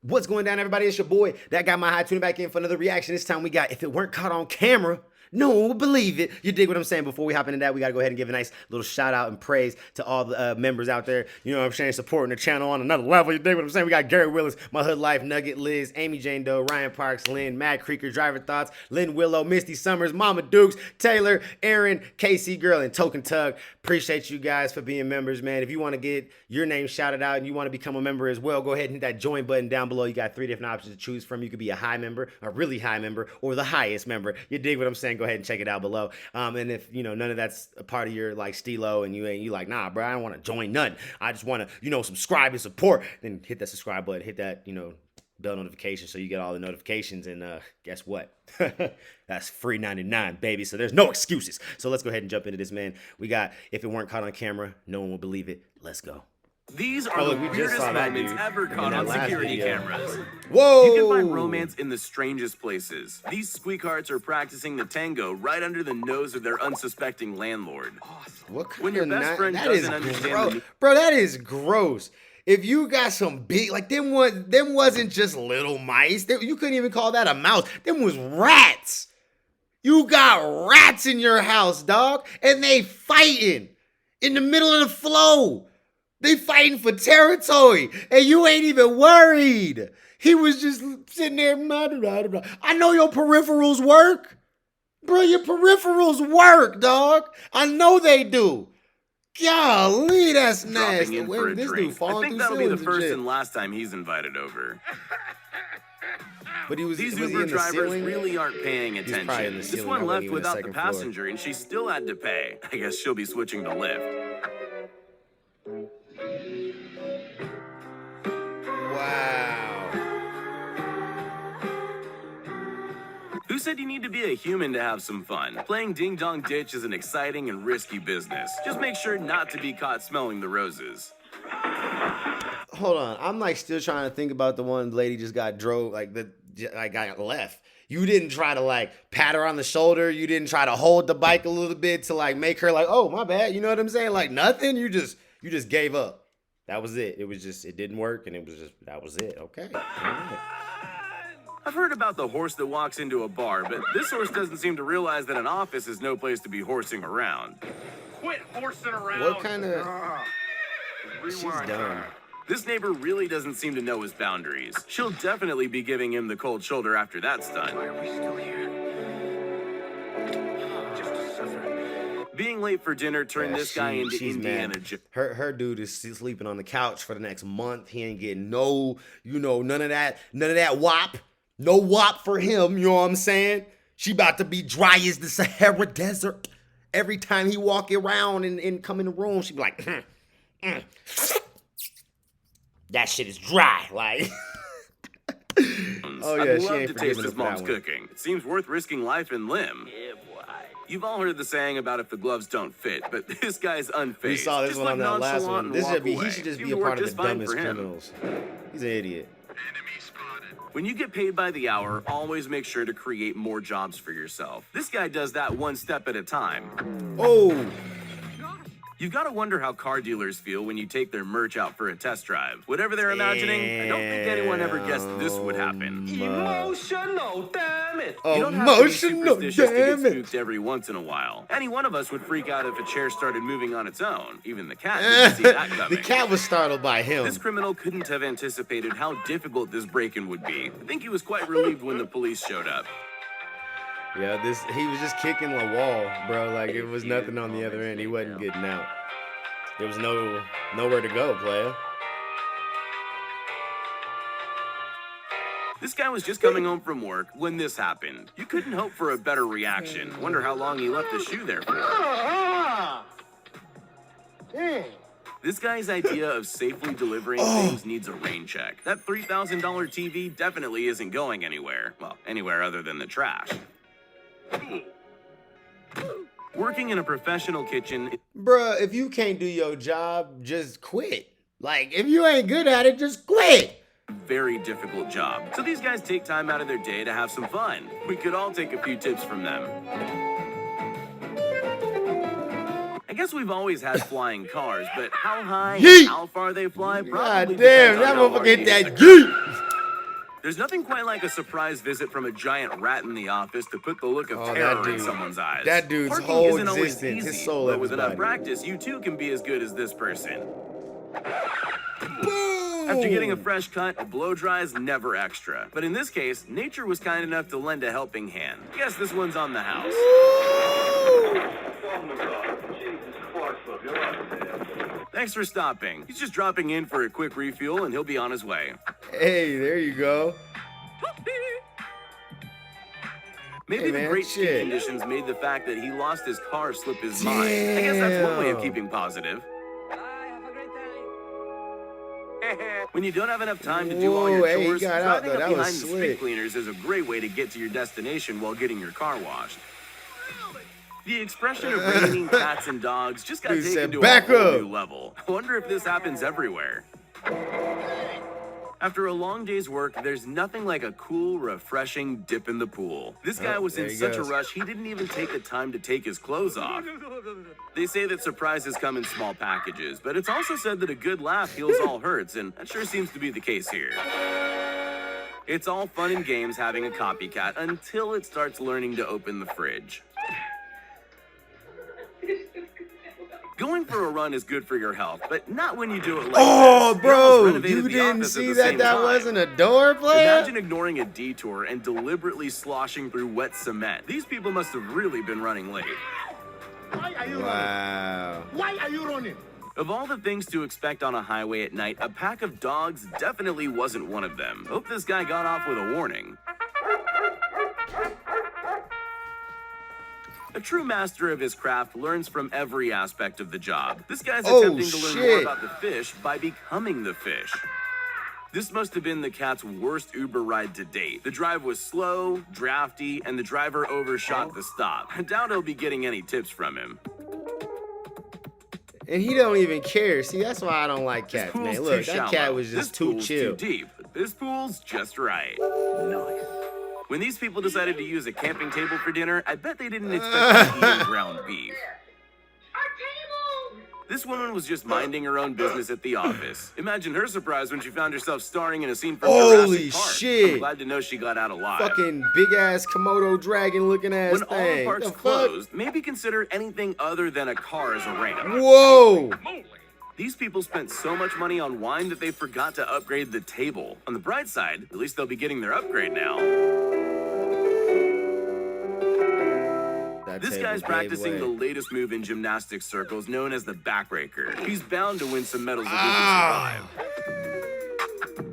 What's going down, everybody? It's your boy, That Guy My High, tuning back in for another reaction. This time we got If It Weren't Caught on Camera, no one would believe it. You dig what I'm saying? Before we hop into that, we got to go ahead and give a nice little shout out and praise to all the members out there. You know what I'm saying? Supporting the channel on another level. You dig what I'm saying? We got Gary Willis, My Hood Life, Nugget, Liz, Amy Jane Doe, Ryan Parks, Lynn, Mad Creeker, Driver Thoughts, Lynn Willow, Misty Summers, Mama Dukes, Taylor, Aaron, KC Girl, and Token Tug. Appreciate you guys for being members, man. If you want to get your name shouted out and you want to become a member as well, go ahead and hit that join button down below. You got 3 different options to choose from. You could be a high member, a really high member, or the highest member. You dig what I'm saying? Go ahead and check it out below. And if you know none of that's a part of your like stilo and you like, nah, bro, I don't want to join nothing. I just want to, subscribe and support. Then hit that subscribe button, hit that, bell notification so you get all the notifications. And guess what? That's free 99, baby. So there's no excuses. So let's go ahead and jump into this, man. We got If It Weren't Caught on Camera, no one will believe it. Let's go. These are the weirdest moments ever caught on security cameras. Whoa! You can find romance in the strangest places. These squeakhearts are practicing the tango right under the nose of their unsuspecting landlord. What kind when your best friend doesn't understand bro, that is gross. If you got some big, like them wasn't just little mice. You couldn't even call that a mouse. Them was rats. You got rats in your house, dog, and they fighting in the middle of the flow. They fighting for territory, and you ain't even worried. He was just sitting there, I know your peripherals work. Bro, your peripherals work, dog. I know they do. Golly, that's nasty. Where this dude falling I think that'll be the first and last time he's invited over. But these Uber drivers really aren't paying attention. This one left without the passenger, and she still had to pay. I guess she'll be switching to Lyft. Wow. Who said you need to be a human to have some fun? Playing Ding Dong Ditch is an exciting and risky business. Just make sure not to be caught smelling the roses. Hold on. I'm like still trying to think about the one lady just got got left. You didn't try to like pat her on the shoulder. You didn't try to hold the bike a little bit to like make her like, oh, my bad. You know what I'm saying? Like nothing. You just gave up. That was it. It didn't work, and that was it. Okay. I've heard about the horse that walks into a bar, but this horse doesn't seem to realize that an office is no place to be horsing around. Quit horsing around. What kind of... She's dumb. This neighbor really doesn't seem to know his boundaries. She'll definitely be giving him the cold shoulder after that's done. Why are we still here? Just to suffer. Being late for dinner turned this guy into Indiana. Her dude is sleeping on the couch for the next month. He ain't getting no, none of that wop. No wop for him, you know what I'm saying? She about to be dry as the Sahara Desert. Every time he walk around and come in the room, she be like, that shit is dry, like. Oh yeah, I'd love to taste his mom's cooking. It seems worth risking life and limb. Yeah, boy. You've all heard the saying about if the gloves don't fit, but this guy's unfazed. We saw this one on that last one. He should just be a part of the dumbest criminals. He's an idiot. When you get paid by the hour, always make sure to create more jobs for yourself. This guy does that one step at a time. Oh! You've got to wonder how car dealers feel when you take their merch out for a test drive. Whatever they're imagining, I don't think anyone ever guessed this would happen. Emotional, damn it! You don't have to be superstitious to get spooked every once in a while. Any one of us would freak out if a chair started moving on its own. Even the cat didn't see that coming. The cat was startled by him. This criminal couldn't have anticipated how difficult this break-in would be. I think he was quite relieved when the police showed up. Yeah, he was just kicking the wall, bro. Like, it was nothing on the other end. He wasn't getting out. There was nowhere to go, player. This guy was just coming home from work when this happened. You couldn't hope for a better reaction. Wonder how long he left the shoe there for. This guy's idea of safely delivering things needs a rain check. That $3,000 TV definitely isn't going anywhere. Well, anywhere other than the trash. Working in a professional kitchen. Bruh, if you can't do your job, just quit. Like, if you ain't good at it, just quit. Very difficult job. So these guys take time out of their day to have some fun. We could all take a few tips from them. I guess we've always had flying cars, but how high and how far they fly probably God damn, that motherfucker hit that geek. There's nothing quite like a surprise visit from a giant rat in the office to put the look of Oh, terror that dude. in someone's eyes. That dude's Parking whole isn't always existence, his easy, soul but left with his enough body. practice, you too can be as good as this person. Boom! After getting a fresh cut, a blow dry is never extra. But in this case, nature was kind enough to lend a helping hand. Guess this one's on the house. Thanks for stopping. He's just dropping in for a quick refuel and he'll be on his way. Hey, there you go. Maybe Hey, the man, great ski shit. conditions made the fact that he lost his car slip his mind. I guess that's one way of Damn. keeping positive. Bye, have a great day. When you don't have enough time to do all Whoa, your hey, he chores, got out, driving though. up That was behind the street slick. cleaners is a great way to get to your destination while getting your car washed. The expression of raining cats and dogs just got Dude taken said, to "Back a whole up." new level. I wonder if this happens everywhere. After a long day's work, there's nothing like a cool, refreshing dip in the pool. This guy Oh, was there in he such goes. a rush, he didn't even take the time to take his clothes off. They say that surprises come in small packages, but it's also said that a good laugh heals all hurts, and that sure seems to be the case here. It's all fun and games having a copycat until it starts learning to open the fridge. Going for a run is good for your health, but not when you do it like Oh, this. They almost bro, renovated you the didn't office at see the that same that time. wasn't a door player? Imagine ignoring a detour and deliberately sloshing through wet cement. These people must have really been running late. Why are you running? Wow. Why are you running? Of all the things to expect on a highway at night, a pack of dogs definitely wasn't one of them. Hope this guy got off with a warning. A true master of his craft learns from every aspect of the job. This guy's Oh, attempting to learn more shit. about the fish by becoming the fish. This must have been the cat's worst Uber ride to date. The drive was slow, drafty, and the driver overshot the stop. I doubt he'll be getting any tips from him. And he don't even care. See, that's why I don't like This cats, pool's man. too Look, that shallow. cat was just This too pool's chill. too deep. This pool's just right. Nice. When these people decided to use a camping table for dinner, I bet they didn't expect to be eating ground beef. This woman was just minding her own business at the office. Imagine her surprise when she found herself starring in a scene from Holy Jurassic Park. shit. I'm glad to know she got out alive. Fucking big ass Komodo dragon looking ass When all the thing. parks The fuck? closed, maybe consider anything other than a car as a ramp. Whoa. These people spent so much money on wine that they forgot to upgrade the table. On the bright side, at least they'll be getting their upgrade now. That This table guy's gave practicing way. the latest move in gymnastics circles known as the backbreaker. He's bound to win some medals if Ah. he can survive.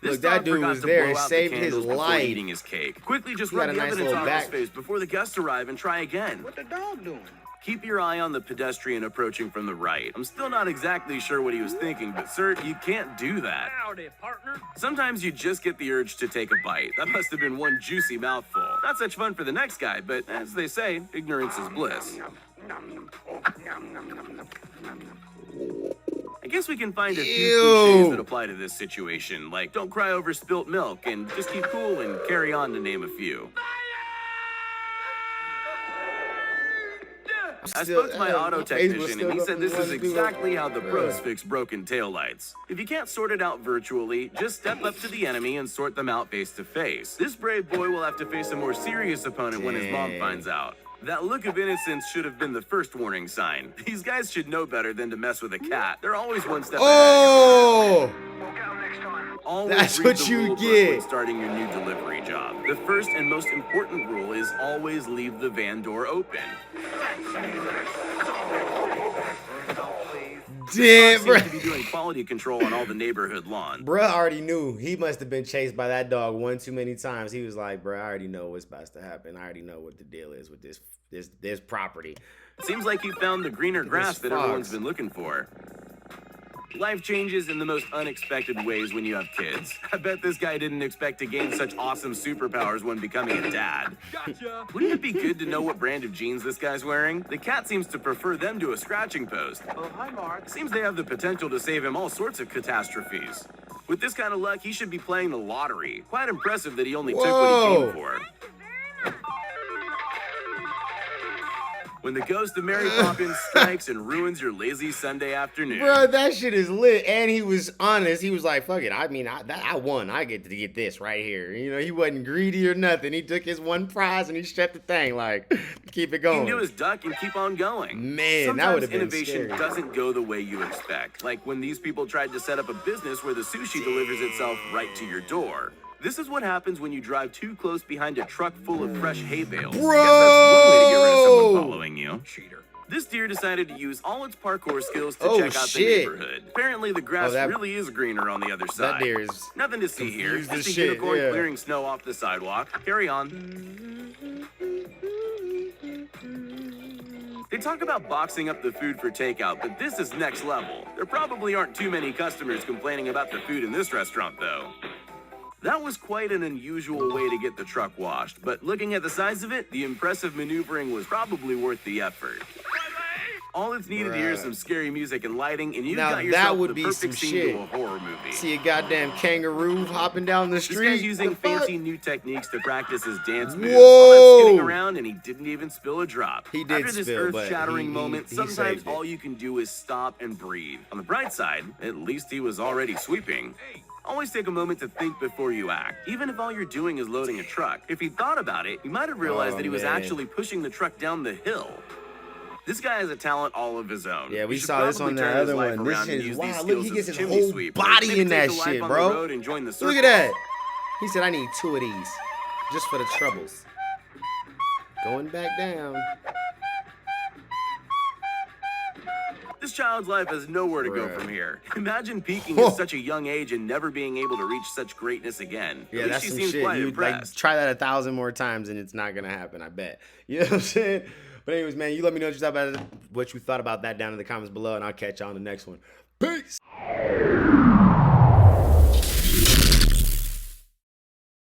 This Look, that dog dude forgot was to there blow and out the saved his candles before life. eating his cake. Quickly just He got rub a the nice evidence little off his back- face before the guests arrive and try again. What the dog doing? Keep your eye on the pedestrian approaching from the right. I'm still not exactly sure what he was thinking, but sir, you can't do that. Howdy, partner. Sometimes you just get the urge to take a bite. That must have been one juicy mouthful. Not such fun for the next guy, but as they say, ignorance is bliss. I guess we can find a few Ew. cliches that apply to this situation, like don't cry over spilt milk and just keep cool and carry on, to name a few. I spoke to my auto technician and he said this is exactly how the pros fix broken taillights. If you can't sort it out virtually, just step up to the enemy and sort them out face to face. This brave boy will have to face a more serious opponent when his mom Dang. finds out. That look of innocence should have been the first warning sign. These guys should know better than to mess with a cat. They're always one step ahead. Oh. Always That's read what the you rule book get. when starting your new delivery job. The first and most important rule is always leave the van door open. Damn, Seems bro. to be doing quality control on all the neighborhood lawns. Bruh already knew. He must have been chased by that dog one too many times. He was like, bruh, I already know what's about to happen. I already know what the deal is with this property. Seems like he found the greener grass that everyone's fox. been looking for. Life changes in the most unexpected ways when you have kids. I bet this guy didn't expect to gain such awesome superpowers when becoming a dad. Gotcha. Wouldn't it be good to know what brand of jeans this guy's wearing? The cat seems to prefer them to a scratching post. Oh, hi, Mark. Seems they have the potential to save him all sorts of catastrophes. With this kind of luck, he should be playing the lottery. Quite impressive that he only took what he Whoa. came for. when the ghost of Mary Poppins strikes and ruins your lazy Sunday afternoon. Bro, that shit is lit. And he was honest. He was like, fuck it. I mean, I won. I get to get this right here. You know, he wasn't greedy or nothing. He took his one prize and he shut the thing. Like, keep it He going. can do his duck and keep on going. Man, sometimes that would have been innovation scary. doesn't go the way you expect. Like when these people tried to set up a business where the sushi delivers itself right to your door. This is what happens when you drive too close behind a truck full of fresh hay bales. Bro! I guess that's one way to get rid of someone following you. Cheater. This deer decided to use all its parkour skills to Oh, check out shit. the neighborhood. Apparently, the grass that- really is greener on the other side. That deer is Nothing to see here. confused Just as a shit, unicorn yeah. clearing snow off the sidewalk. Carry on. They talk about boxing up the food for takeout, but this is next level. There probably aren't too many customers complaining about the food in this restaurant, though. That was quite an unusual way to get the truck washed, but looking at the size of it, the impressive maneuvering was probably worth the effort. All it's needed here is Bruh. some scary music and lighting, and you've Now got that yourself would the be perfect some scene shit. to a horror movie. See a goddamn kangaroo hopping down the This street. guy's using The fuck? fancy new techniques to practice his dance moves. Whoa! All that skidding around, and he didn't even spill a drop. He did After this spill, but earth-shattering he moment, saved sometimes it. all you can do is stop and breathe. On the bright side, at least he was already sweeping. Always take a moment to think before you act, even if all you're doing is loading a truck. If he thought about it, he might have realized Oh, that he was man. actually pushing the truck down the hill. This guy has a talent all of his own. Yeah, we He should saw this probably on the turn his other life one. This around shit and is use these wild. Look, he skills gets as his a chimney whole sweep. body Maybe in that take a life shit, on the bro. road and join the Look circus. at that. He said, I need 2 of these just for the troubles. Going back down. This child's life has nowhere to go Bruh. from here. Imagine peaking at such a young age and never being able to reach such greatness again. Yeah, At least that's she some seems shit. quite You like impressed. try that 1,000 more times and it's not gonna happen. I bet. You know what I'm saying? But anyways, man, you let me know what you thought about that down in the comments below, and I'll catch you on the next one. Peace.